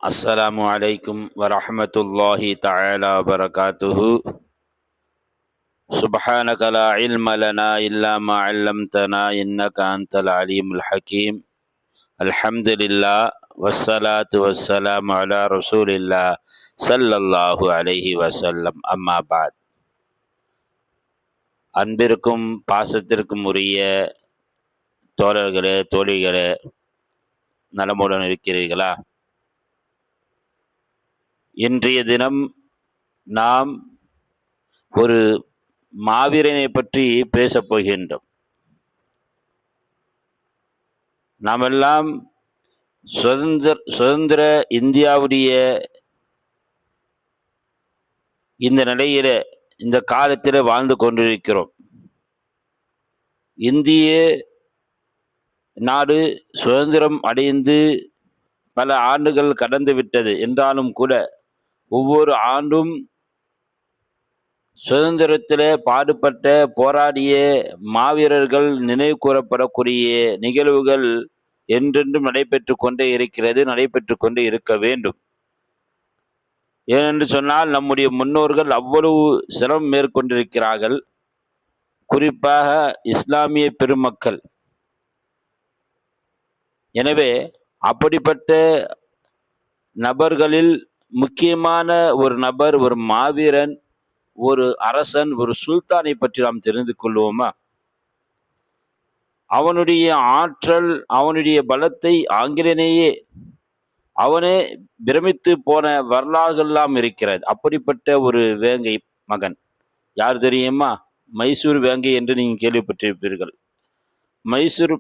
அஸ்ஸலாமு அலைக்கும் வரஹ்மத்துல்லாஹி தஆலா வபரகாத்துஹு. சுப்ஹானக லா இல்ம லனா இல்லா மா அல்லம்தனா இன்னக அன்தல் அலீமுல் ஹக்கீம். அல்ஹம்துலில்லாஹ் வஸ்ஸலாத்து வஸ்ஸலாமு அலா ரசூலில்லாஹ் ஸல்லல்லாஹு அலைஹி வஸல்லம். அம்மா பாத். அன்பிற்கும் பாசத்திற்கும் உரிய தோழர்களே, தோழிகளே, நலமுடன் இருக்கிறீர்களா? இன்றைய தினம் நாம் ஒரு மாவீரனை பற்றி பேசப் போகின்றோம். நாமெல்லாம் சுதந்திர இந்தியாவுடைய இந்த நிலையில, இந்த காலத்தில் வாழ்ந்து கொண்டிருக்கிறோம். இந்திய நாடு சுதந்திரம் அடைந்து பல ஆண்டுகள் கடந்து விட்டது என்றாலும் கூட ஒவ்வொரு ஆண்டும் சுதந்திரத்தில் பாடுபட்ட போராடிய மாவீரர்கள் நினைவு கூறப்படக்கூடிய நிகழ்வுகள் என்றென்றும் நடைபெற்று கொண்டே இருக்கிறது, நடைபெற்று கொண்டே இருக்க வேண்டும். ஏனென்று சொன்னால் நம்முடைய முன்னோர்கள் அவ்வளவு சிரமம் மேற்கொண்டிருக்கிறார்கள். குறிப்பாக இஸ்லாமிய பெருமக்கள். எனவே அப்படிப்பட்ட நபர்களில் முக்கியமான ஒரு நபர், ஒரு மாவீரன், ஒரு அரசன், ஒரு சுல்தானை பற்றி நாம் தெரிந்து கொள்வோமா? அவனுடைய ஆற்றல், அவனுடைய பலத்தை ஆங்கிலேயனேயே அவனே பிரமித்து போன வரலாறுகள்லாம் இருக்கிறது. அப்படிப்பட்ட ஒரு வேங்கை மகன் யார் தெரியுமா? மைசூர் வேங்கை என்று நீங்கள் கேள்விப்பட்டிருப்பீர்கள். மைசூர்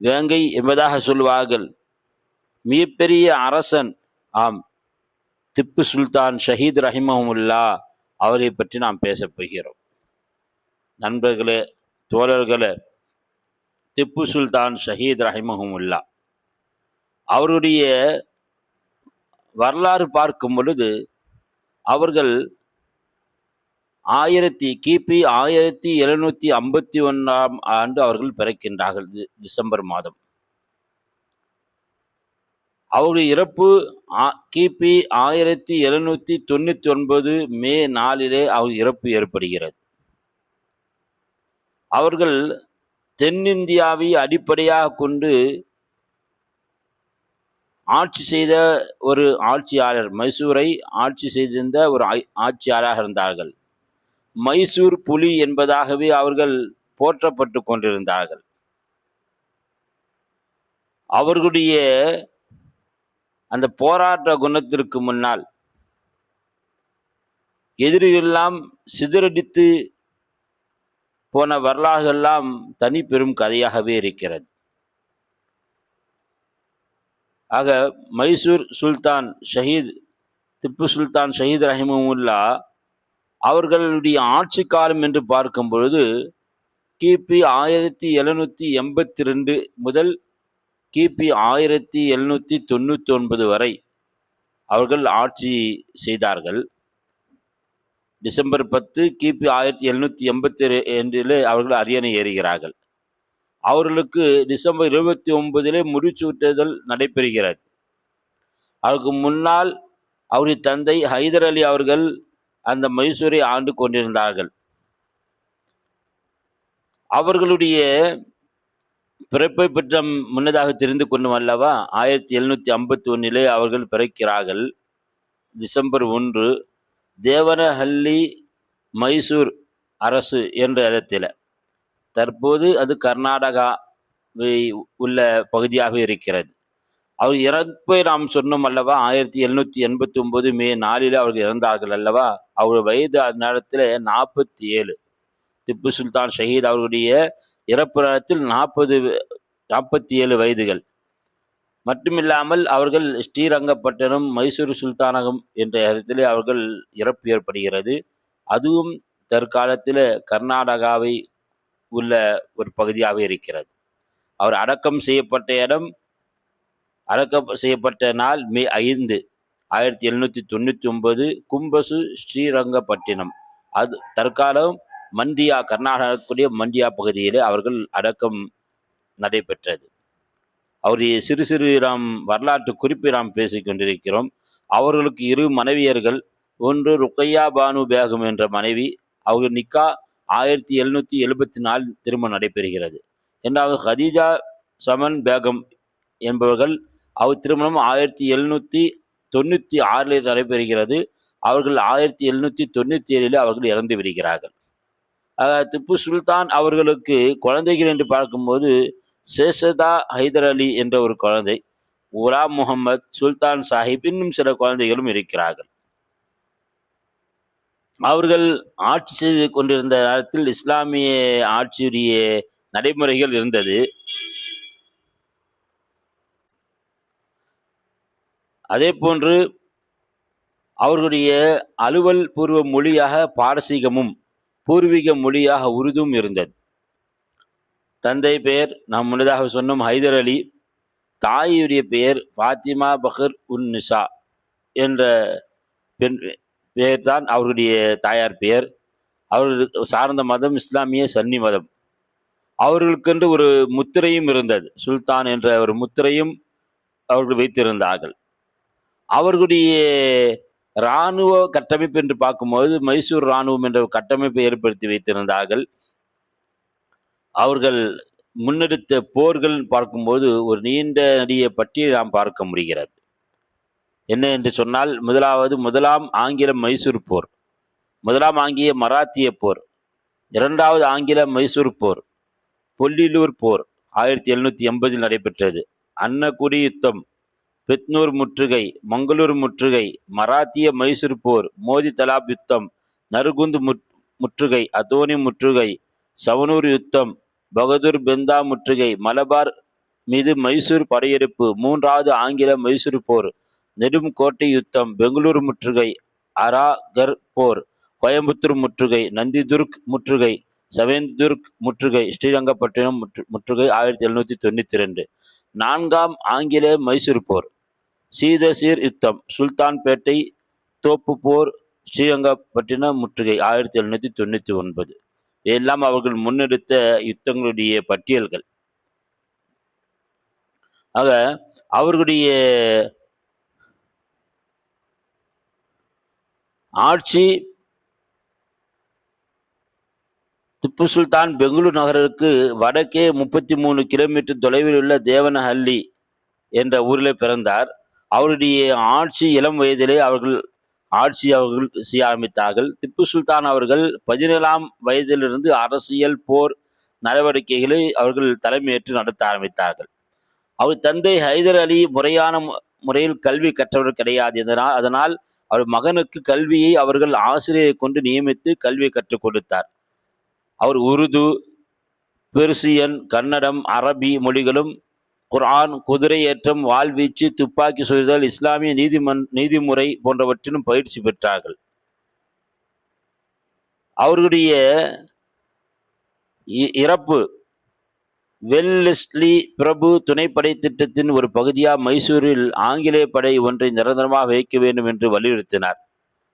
வேங்கை என்பதாக சொல்வார்கள். மிகப்பெரிய அரசன், ஆம், திப்பு சுல்தான் ஷஹீத் ரஹிமஹுல்லா அவரை பற்றி நாம் பேசப் போகிறோம். நண்பர்களே, தோழர்களே, திப்பு சுல்தான் ஷஹீத் ரஹிமஹுல்லா அவருடைய வரலாறு பார்க்கும் பொழுது அவர்கள் கிபி 1751 ஆண்டு அவர்கள் பிறக்கின்றார்கள், டிசம்பர் மாதம். அவருடைய இறப்பு கிபி 1799 மே 4 அவர் இறப்பு ஏற்படுகிறது. அவர்கள் தென்னிந்தியாவை அடிப்படையாக கொண்டு ஆட்சி செய்த ஒரு ஆட்சியாளர், மைசூரை ஆட்சி செய்திருந்த ஒரு ஆட்சியாளராக இருந்தார்கள். மைசூர் புலி என்பதாகவே அவர்கள் போற்றப்பட்டு கொண்டிருந்தார்கள். அவர்களுடைய அந்த போராட்ட குணத்திற்கு முன்னால் எதிரியெல்லாம் சிதறடித்து போன வரலாறுகள்லாம் தனி பெரும் கதையாகவே இருக்கிறது. ஆக மைசூர் சுல்தான் ஷஹீத் திப்பு சுல்தான் ஷஹீத் ரஹிமஹுல்லா அவர்களுடைய ஆட்சி காலம் என்று பார்க்கும் பொழுது கிபி 1782 முதல் கிபி 1799 வரை அவர்கள் ஆட்சி செய்தார்கள். டிசம்பர் 10 கிபி 1782 அவர்கள் அரியணை ஏறுகிறார்கள். அவர்களுக்கு டிசம்பர் 29 முடிசூட்டுதல் நடைபெறுகிறது. அதற்கு முன்னால் அவருடைய தந்தை ஹைதர் அலி அவர்கள் அந்த மைசூரை ஆண்டு கொண்டிருந்தார்கள். அவர்களுடைய பிறப்பை பற்றி முன்னதாக தெரிந்து கொண்டும் அல்லவா, 1751 அவர்கள் பிறக்கிறார்கள். டிசம்பர் 1 தேவனஹள்ளி மைசூர் அரசு என்ற இடத்தில், தற்போது அது கர்நாடகா உள்ள பகுதியாக இருக்கிறது. அவர் இறப்பை நாம் சொன்னோம் அல்லவா, 1789 மே 4 அவர்கள் இறந்தார்கள் அல்லவா. அவர் வயது அந்த நேரத்தில் 47. திப்பு சுல்தான் ஷஹீத் அவர்களுடைய இறப்பு நேரத்தில் 47 வயதுகள். மட்டுமில்லாமல் அவர்கள் ஸ்ரீரங்கப்பட்டணம் மைசூர் சுல்தானகம் என்ற இடத்திலே அவர்கள் இறப்பு ஏற்படுகிறது. அதுவும் தற்காலத்தில் கர்நாடகாவை உள்ள ஒரு பகுதியாக இருக்கிறது. அவர் அடக்கம் செய்யப்பட்ட இடம், அடக்கம் செய்யப்பட்ட நாள் மே 5 1799 கும்பசு ஸ்ரீரங்கப்பட்டினம். அது தற்காலம் மண்டியா, கர்நாடகக்கூடிய மண்டியா பகுதியிலே அவர்கள் அடக்கம் நடைபெற்றது. அவருடைய சிறு சிறு நாம் வரலாற்று குறிப்பை நாம் பேசிக் கொண்டிருக்கிறோம். அவர்களுக்கு 2 மனைவியர்கள். ஒன்று ருக்கையா பானு பேகம் என்ற மனைவி. அவர்கள் நிக்கா 1774 திருமணம் நடைபெறுகிறது. இரண்டாவது ஹதீஜா சமன் பேகம் என்பவர்கள். அவர் திருமணம் 1796 நடைபெறுகிறது. அவர்கள் 1797 அவர்கள் இறந்து விடுகிறார்கள். திப்பு சுல்தான் அவர்களுக்கு குழந்தைகள் என்று பார்க்கும்போது சேஷதா ஹைதர் அலி என்ற ஒரு குழந்தை, குலாம் முகமது, சுல்தான் சாஹிப், இன்னும் சில குழந்தைகளும் இருக்கிறார்கள். அவர்கள் ஆட்சி செய்து கொண்டிருந்த நேரத்தில் இஸ்லாமிய ஆட்சியுடைய நடைமுறைகள் இருந்தது. அதே போன்று அவர்களுடைய அலுவல் பூர்வ மொழியாக பாரசீகமும் பூர்வீக மொழியாக உருதும் இருந்தது. தந்தை பெயர் நாம் முன்னதாக சொன்னோம் ஹைதர் அலி. தாயுடைய பெயர் ஃபாத்திமா பஹர் உன் நிசா என்ற பெண் பெயர் தான் அவர்களுடைய தாயார் பெயர். அவர்கள் சார்ந்த மதம் இஸ்லாமிய சன்னி மதம். அவர்களுக்கென்று ஒரு முத்திரையும் இருந்தது. சுல்தான் என்ற ஒரு முத்திரையும் அவர்கள் வைத்திருந்தார்கள். அவர்களுடைய இராணுவ கட்டமைப்பு என்று பார்க்கும்போது மைசூர் இராணுவம் என்ற கட்டமைப்பை ஏற்படுத்தி வைத்திருந்தார்கள். அவர்கள் முன்னெடுத்த போர்கள் பார்க்கும்போது ஒரு நீண்ட நெடிய பட்டியலை நாம் பார்க்க முடிகிறது. என்ன என்று சொன்னால், முதலாம் ஆங்கில மைசூர் போர், முதலாம் ஆங்கில மராத்திய போர், இரண்டாவது ஆங்கில மைசூர் போர், பொல்லிலூர் போர் 1780 நடைபெற்றது. அன்னகுடி யுத்தம், பெத்னூர் முற்றுகை, மங்களூர் முற்றுகை, மராத்திய மைசூர் போர், மோதி தலாப் யுத்தம், நறுகுந்து முற்றுகை, அதோனி முற்றுகை, சவனூர் யுத்தம், பகதூர் பெந்தா முற்றுகை, மலபார் மீது மைசூர் படையெடுப்பு, மூன்றாவது ஆங்கில மைசூர் போர், நெடும் கோட்டை யுத்தம், பெங்களூர் முற்றுகை, அராகர் போர், கோயம்புத்தூர் முற்றுகை, நந்திதுர்க் முற்றுகை, சவேந்துர்க் முற்றுகை, ஸ்ரீரங்கப்பட்டினம் முற்றுகை 1792. நான்காம் ஆங்கில மைசூர் போர், சீதசீர் யுத்தம், சுல்தான்பேட்டை தோப்பு போர், ஸ்ரீரங்கப்பட்டினம் முற்றுகை 1799. எல்லாம் அவர்கள் முன்னெடுத்த யுத்தங்களுடைய பட்டியல்கள். ஆக அவர்களுடைய ஆட்சி திப்பு சுல்தான் பெங்களூர் நகருக்கு வடக்கே 33 கிலோமீட்டர் தொலைவில் உள்ள தேவனஹள்ளி என்ற ஊரில் பிறந்தார். அவருடைய ஆட்சி இளம் வயதிலே அவர்கள் செய்ய ஆரம்பித்தார்கள். திப்பு சுல்தான் அவர்கள் 17ஆம் வயதிலிருந்து அரசியல் போர் நடவடிக்கைகளை அவர்கள் தலைமையேற்று நடத்த ஆரம்பித்தார்கள். அவர் தந்தை ஹைதர் அலி முறையான முறையில் கல்வி கற்றவர் கிடையாது. அதனால் அவர் மகனுக்கு கல்வியை அவர்கள் ஆசிரியரை கொண்டு நியமித்து கல்வியை கற்றுக் கொடுத்தார். அவர் உருது, பெர்சியன், கன்னடம், அரபி மொழிகளும், குர்ஆன், குதிரை ஏற்றம், வாள்வீச்சு, துப்பாக்கி சுடுதல், இஸ்லாமிய நீதிமுறை போன்றவற்றிலும் பயிற்சி பெற்றார்கள். அவர்களுடைய இறப்பு வெல்லெஸ்லி பிரபு துணைப்படை திட்டத்தின் ஒரு பகுதியாக மைசூரில் ஆங்கிலேய படை ஒன்றை நிரந்தரமாக வைக்க வேண்டும் என்று வலியுறுத்தினார்.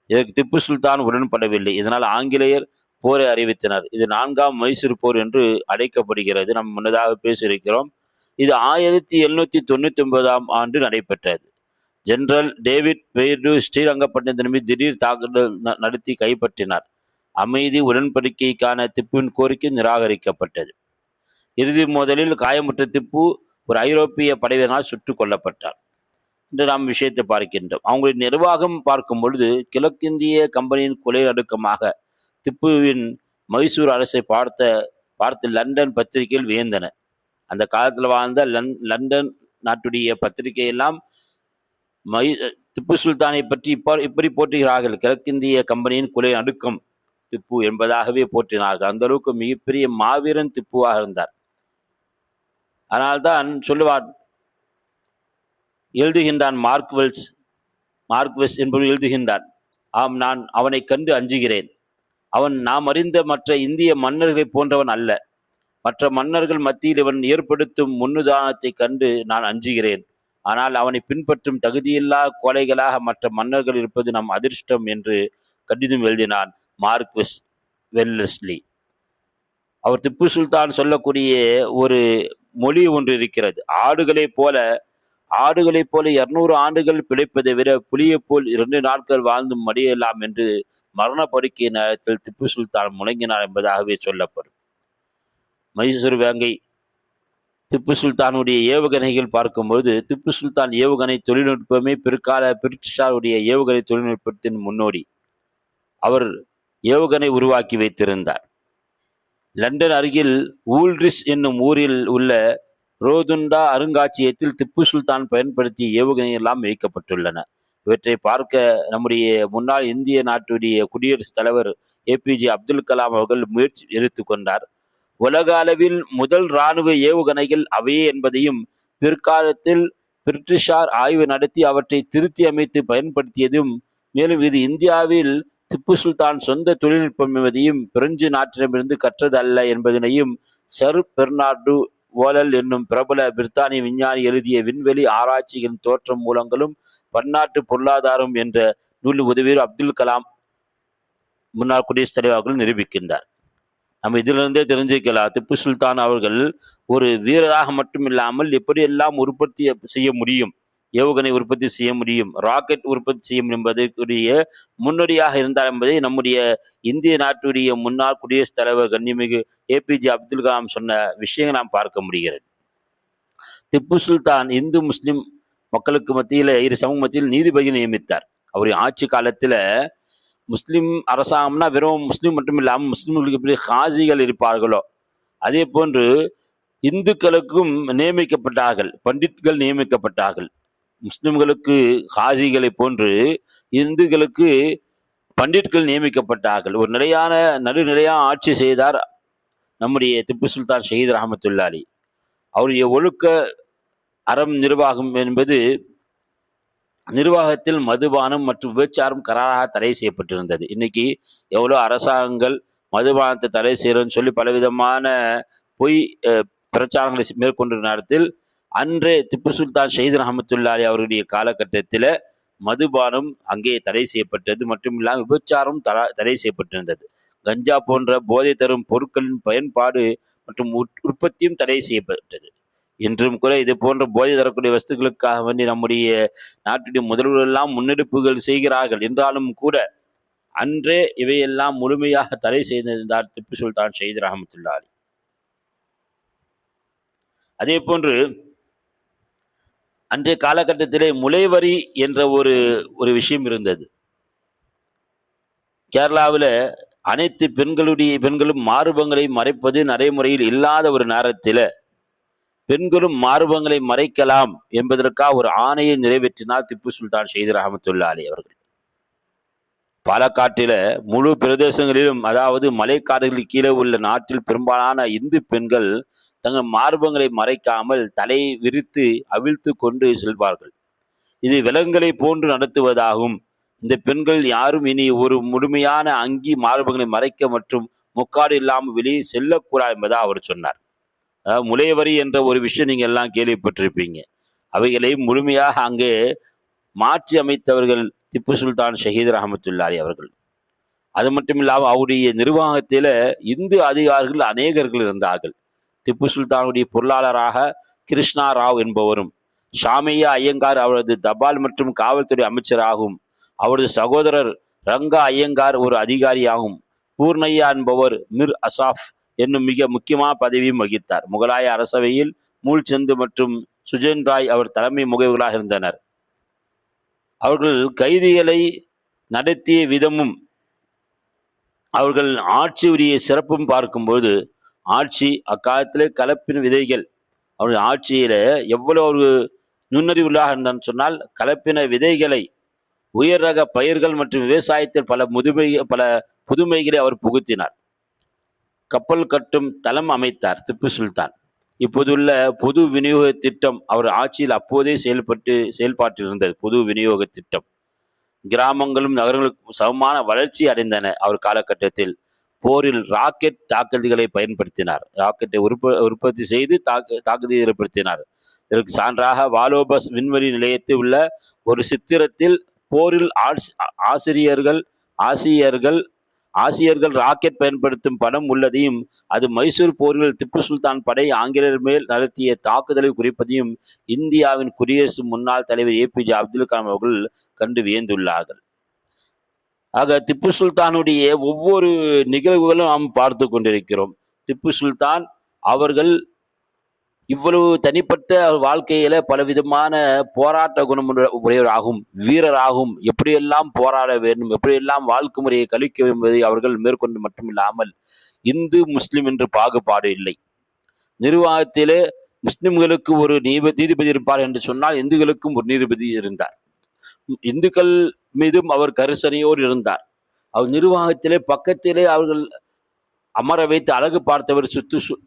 இதற்கு திப்பு சுல்தான் உடன்படவில்லை. இதனால் ஆங்கிலேயர் போரை அறிவித்தனர். இது 4ஆம் மைசூர் போர் என்று அழைக்கப்படுகிறது. நாம் முன்னதாக பேசியிருக்கிறோம். இது 1799ஆம் ஆண்டு நடைபெற்றது. ஜெனரல் டேவிட் பெய்டு ஸ்ரீரங்கப்பட்டினத்தின் மீது திடீர் தாக்குதல் நடத்தி கைப்பற்றினார். அமைதி உடன்படிக்கைக்கான திப்புவின் கோரிக்கை நிராகரிக்கப்பட்டது. இறுதி மோதலில் காயமுற்ற திப்பு ஒரு ஐரோப்பிய படையினரால் சுட்டுக் கொல்லப்பட்டார் என்று நாம் விஷயத்தை பார்க்கின்றோம். அவங்களுடைய நிர்வாகம் பார்க்கும் பொழுது கிழக்கிந்திய கம்பெனியின் கொலை நடுக்கமாக திப்புவின் மைசூர் அரசை பார்த்து லண்டன் பத்திரிகையில் வியந்தன. அந்த காலத்தில் வாழ்ந்த லண்டன் நாட்டுடைய பத்திரிகையெல்லாம் திப்பு சுல்தானை பற்றி இப்படி போற்றுகிறார்கள். கிழக்கிந்திய கம்பெனியின் கொலை நடுக்கம் திப்பு என்பதாகவே போற்றினார்கள். அந்த அளவுக்கு மிகப்பெரிய மாவீரன் திப்புவாக இருந்தார். அதனால்தான் சொல்லுவார், எழுதுகின்றான் மார்க்வெஸ் என்பவர் எழுதுகின்றான், ஆம், நான் அவனை கண்டு அஞ்சுகிறேன். அவன் நாம் அறிந்த மற்ற இந்திய மன்னர்களை போன்றவன் அல்ல. மற்ற மன்னர்கள் மத்தியில் இவன் ஏற்படுத்தும் முன்னுதாரணத்தை கண்டு நான் அஞ்சுகிறேன். ஆனால் அவனை பின்பற்றும் தகுதியில்லா கோழைகளாக மற்ற மன்னர்கள் இருப்பது நம் அதிர்ஷ்டம் என்று கடிதம் எழுதினான் வெல்லெஸ்லி. அவர் திப்பு சுல்தான் சொல்லக்கூடிய ஒரு மொழி ஒன்று இருக்கிறது. ஆடுகளைப் போல 200 ஆண்டுகள் பிழைப்பதை விட புலியைப் போல் 2 நாட்கள் வாழ்ந்து மடியலாம் என்று மரண படுக்கை நேரத்தில் திப்பு சுல்தான் முழங்கினார் என்பதாகவே சொல்லப்படும். மைசூர் வேங்கை திப்பு சுல்தானுடைய ஏவுகணைகள் பார்க்கும்போது, திப்பு சுல்தான் ஏவுகணை தொழில்நுட்பமே பிற்கால பிரிட்டிஷாருடைய ஏவுகணை தொழில்நுட்பத்தின் முன்னோடி. அவர் ஏவுகணை உருவாக்கி வைத்திருந்தார். லண்டன் அருகில் ஊல்ட்ரிச் என்னும் ஊரில் உள்ள ரோதுண்டா அருங்காட்சியகத்தில் திப்பு சுல்தான் பயன்படுத்திய ஏவுகணை எல்லாம் வைக்கப்பட்டுள்ளன. இவற்றை பார்க்க நம்முடைய முன்னாள் இந்திய நாட்டுடைய குடியரசுத் தலைவர் ஏபிஜே அப்துல் கலாம் அவர்கள் முயற்சி எடுத்துக்கொண்டார். உலக அளவில் முதல் இராணுவ ஏவுகணைகள் அவையே என்பதையும், பிற்காலத்தில் பிரிட்டிஷார் ஆய்வு நடத்தி அவற்றை திருத்தி அமைத்து பயன்படுத்தியதும், மேலும் இது இந்தியாவில் திப்பு சுல்தான் சொந்த தொழில்நுட்பம் என்பதையும் பிரெஞ்சு நாட்டிடமிருந்து கற்றது அல்ல என்பதனையும் சர் பெர்னார்டு ஓலல் என்னும் பிரபல பிரித்தானிய விஞ்ஞானி எழுதிய விண்வெளி ஆராய்ச்சிகளின் தோற்றம் மூலங்களும் பன்னாட்டு பொருளாதாரம் என்ற நூல் உதவியர் அப்துல் கலாம் முன்னாள் குடியரசுத் தலைவர் அவர்கள் நிரூபிக்கின்றார். நம்ம இதிலிருந்தே தெரிஞ்சுக்கலாம், திப்பு சுல்தான் அவர்கள் ஒரு வீரராக மட்டும் இல்லாமல் எப்படியெல்லாம் உற்பத்தி செய்ய முடியும், ஏவுகணை உற்பத்தி செய்ய முடியும், ராக்கெட் உற்பத்தி செய்ய முடியும் என்பதற்குரிய முன்னோடியாக இருந்தார் என்பதை நம்முடைய இந்திய நாட்டுடைய முன்னாள் குடியரசுத் தலைவர் கண்ணியமிகு ஏபிஜே அப்துல் கலாம் சொன்ன விஷயங்கள் நாம் பார்க்க முடிகிறது. திப்பு சுல்தான் இந்து முஸ்லிம் மக்களுக்கு மத்தியில் இரு சமூக மத்தியில் நீதிபதி நியமித்தார். அவருடைய ஆட்சி காலத்தில் முஸ்லிம் அரசாங்கம்னா வெறும் முஸ்லீம் மட்டும் இல்லாமல் முஸ்லிம்களுக்கு எப்படி ஹாஜிகள் இருப்பார்களோ அதே போன்று இந்துக்களுக்கும் நியமிக்கப்பட்டார்கள், பண்டிட்கள் நியமிக்கப்பட்டார்கள். முஸ்லிம்களுக்கு ஹாஜிகளை போன்று இந்துக்களுக்கு பண்டிட்கள் நியமிக்கப்பட்டார்கள். ஒரு நடுநிலையான ஆட்சி செய்தார் நம்முடைய திப்பு சுல்தான் ஷஹீத் ரஹமத்துல்லாஹி அலைஹி. அவருடைய ஒழுக்க அறம் நிர்வாகம் என்பது நிர்வாகத்தில் மதுபானம் மற்றும் விபச்சாரம் கராராக தடை செய்யப்பட்டிருந்தது. இன்னைக்கு எவ்வளோ அரசாங்கங்கள் மதுபானத்தை தடை செய்யறோன்னு சொல்லி பலவிதமான பொய் பிரச்சாரங்களை மேற்கொண்ட நேரத்தில் அன்றே திப்பு சுல்தான் ஷஹீத் ரஹமத்துல்லாஹி அலைஹி அவருடைய காலகட்டத்தில் மதுபானம் அங்கே தடை செய்யப்பட்டது. மட்டும் இல்லாமல் விபச்சாரம் தடை செய்யப்பட்டிருந்தது. கஞ்சா போன்ற போதை தரும் பொருட்களின் பயன்பாடு மற்றும் உற்பத்தியும் தடை செய்யப்பட்டது. இன்றும் கூட இது போன்ற போதை தரக்கூடிய வஸ்துக்களுக்காக வேண்டி நம்முடைய நாட்டுடைய முதல்வர்கள் எல்லாம் முன்னெடுப்புகள் செய்கிறார்கள். என்றாலும் கூட அன்றே இவையெல்லாம் முழுமையாக தடை செய்திருந்தார் திப்பு சுல்தான் ஷஹீத் ரஹமத்துல்லாஹி அலைஹி. அதே போன்று அன்றைய காலகட்டத்திலே முளைவரி என்ற ஒரு விஷயம் இருந்தது. கேரளாவில் அனைத்து பெண்களும் மார்பங்களை மறைப்பது நடைமுறையில் இல்லாத ஒரு நேரத்தில் பெண்களும் மார்பங்களை மறைக்கலாம் என்பதற்காக ஒரு ஆணையை நிறைவேற்றினார் திப்பு சுல்தான் ஷஹீத் ரஹமத்துல்லாஹி அலைஹி அவர்கள். பாலக்காட்டில முழு பிரதேசங்களிலும், அதாவது மலைக்காடுகளுக்கு கீழே உள்ள நாட்டில் பெரும்பாலான இந்து பெண்கள் தங்கள் மார்பங்களை மறைக்காமல் தலை விரித்து அவிழ்த்து கொண்டு செல்வார்கள். இது விலங்குகளை போன்று நடத்துவதாகும். இந்த பெண்கள் யாரும் இனி ஒரு முழுமையான அங்கி மார்பங்களை மறைக்க மற்றும் முக்காடு இல்லாமல் வெளியே செல்லக்கூடாது என்பதா அவர் சொன்னார். முளைவரி என்ற ஒரு விஷயம் நீங்க எல்லாம் கேள்விப்பட்டிருப்பீங்க. அவைகளை முழுமையாக அங்கே மாற்றி அமைத்தவர்கள் திப்பு சுல்தான் ஷஹீத் ரஹமத்துல்லாஹி அலைஹி அவர்கள். அது மட்டும் இல்லாமல் அவருடைய நிர்வாகத்தில இந்து அதிகாரிகள் அநேகர்கள் இருந்தார்கள். திப்பு சுல்தானுடைய பொருளாளராக கிருஷ்ணா ராவ் என்பவரும், ஷாமையா ஐயங்கார் அவரது தபால் மற்றும் காவல்துறை அமைச்சராகும், அவரது சகோதரர் ரங்கா ஐயங்கார் ஒரு அதிகாரியாகும், பூர்ணையா என்பவர் மிர் அசாஃப் என்னும் மிக முக்கியமான பதவியும் வகித்தார். முகலாய அரசவையில் மூல்சந்து மற்றும் சுஜன் ராய் அவர் தலைமை முகவர்களாக இருந்தனர். அவர்கள் கைதிகளை நடத்திய விதமும் அவர்கள் ஆட்சி உரிய சிறப்பும் பார்க்கும்போது, ஆட்சி அக்காலத்திலே கலப்பின விதைகள் அவருடைய ஆட்சியில எவ்வளவு ஒரு நுண்ணறிவுள்ளாக இருந்தான்னு சொன்னால், கலப்பின விதைகளை, உயர் ரக பயிர்கள் மற்றும் விவசாயத்தில் பல புதுமைகளை அவர் புகுத்தினார். கப்பல் கட்டும் தளம் அமைத்தார் திப்பு சுல்தான். இப்போதுள்ள பொது விநியோக திட்டம் அவர் ஆட்சியில் அப்போதே செயல்பாட்டில் இருந்தது. பொது விநியோக திட்டம் கிராமங்களும் நகரங்களுக்கும் சமமான வளர்ச்சி அடைந்தன. அவர் காலகட்டத்தில் போரில் ராக்கெட் தாக்குதல்களை பயன்படுத்தினார். ராக்கெட்டை உற்பத்தி செய்து தாக்குதல் ஏற்படுத்தினார். இதற்கு சான்றாக வாலோபஸ் விண்வெளி நிலையத்தில் உள்ள ஒரு சித்திரத்தில் போரில் ஆசிரியர்கள் ஆசியர்கள் ராக்கெட் பயன்படுத்தும் படம் உள்ளதையும், அது மைசூர் போரில் திப்பு சுல்தான் படை ஆங்கிலேயர் மேல் நடத்திய தாக்குதலை குறிப்பதையும் இந்தியாவின் குடியரசு முன்னாள் தலைவர் ஏபிஜே அப்துல் கலாம் அவர்கள் கண்டு வியந்துள்ளார்கள். ஆக திப்பு சுல்தானுடைய ஒவ்வொரு நிகழ்வுகளும் நாம் பார்த்து கொண்டிருக்கிறோம். திப்பு சுல்தான் அவர்கள் இவ்வளவு தனிப்பட்ட வாழ்க்கையில பலவிதமான போராட்ட குணம் உடையவராகும், வீரராகும், எப்படியெல்லாம் போராட வேண்டும், எப்படியெல்லாம் வாழ்க்கை முறையை கழிக்க என்பதை அவர்கள் மேற்கொண்டு மட்டுமில்லாமல் இந்து முஸ்லிம் என்று பாகுபாடு இல்லை. நிர்வாகத்திலே முஸ்லிம்களுக்கு ஒரு நீதிபதி இருப்பார் என்று சொன்னால் இந்துக்களுக்கும் ஒரு நீதிபதி இருந்தார். இந்துக்கள் மீதும் அவர் கரிசனையோடு இருந்தார். அவர் நிர்வாகத்திலே பக்கத்திலே அவர்கள் அமர வைத்து அழகு பார்த்தவர்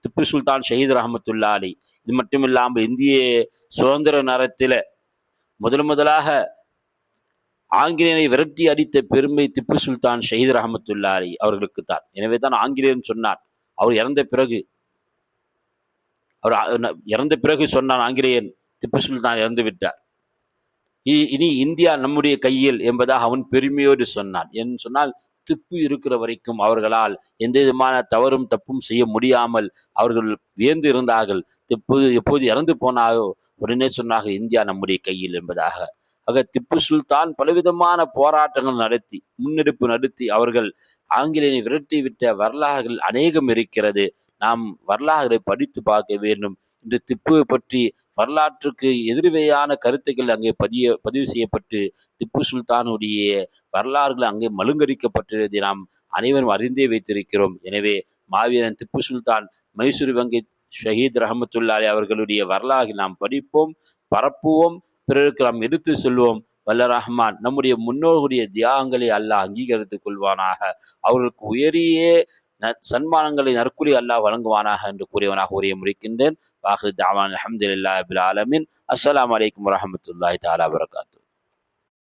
திப்பு சுல்தான் ஷஹீத் ரஹமத்துல்லா அலி. இது மட்டுமில்லாமல் இந்திய சுதந்திர நேரத்தில முதலாக ஆங்கிலேயரை விரட்டி அடித்த பெருமை திப்பு சுல்தான் ஷஹீத் ரஹமத்துல்லா அலி அவர்களுக்கு தான். எனவே தான் ஆங்கிலேயன் சொன்னார், அவர் இறந்த பிறகு சொன்னான் ஆங்கிலேயன், திப்பு சுல்தான் இறந்து விட்டார், இனி இந்தியா நம்முடைய கையில் என்பதாக அவன் பெருமையோடு சொன்னான். என்று சொன்னால் திப்பு இருக்கிற வரைக்கும் அவர்களால் எந்த விதமான தவறும் தப்பும் செய்ய முடியாமல் அவர்கள் வியந்து இருந்தார்கள். திப்பு எப்போது இறந்து போனாயோ உடனே சொன்னாக இந்தியா நம்முடைய கையில் என்பதாக. ஆக திப்பு சுல்தான் பலவிதமான போராட்டங்கள் நடத்தி முன்னெடுப்பு நடத்தி அவர்கள் ஆங்கிலேயரை விரட்டி விட்ட வரலாறுகள் அநேகம் இருக்கிறது. நாம் வரலாறுகளை படித்து பார்க்க வேண்டும். இன்று திப்புவை பற்றி வரலாற்றுக்கு எதிர்வையான கருத்துக்கள் அங்கே பதிவு செய்யப்பட்டு திப்பு சுல்தானுடைய வரலாறுகள் அங்கே மழுங்கடிக்கப்பட்டதை நாம் அனைவரும் அறிந்தே வைத்திருக்கிறோம். எனவே மாவீரன் திப்பு சுல்தான் மைசூர் வங்கி ஷஹீத் ரஹமத்துல்லா அலி அவர்களுடைய வரலாறு நாம் படிப்போம், பரப்புவோம், பிறருக்கு நாம் எடுத்து சொல்வோம். வல்ல ரஹ்மான் நம்முடைய முன்னோர்களுடைய தியாகங்களை அல்லாஹ் அங்கீகரித்துக் கொள்வானாக. அவர்களுக்கு உயரிய சன்மானங்களை நற்கூலி அல்லாஹ் வழங்குவானாக என்று கூறியவனாக உரைய முடிக்கின்றேன். வாஹிர் தாவான் அல்ஹம்துலில்லாஹி ரப்பில் ஆலமீன். அஸ்ஸலாமு அலைக்கும் வரஹ்மத்துல்லாஹி தஆலா வபரகாத்துஹு.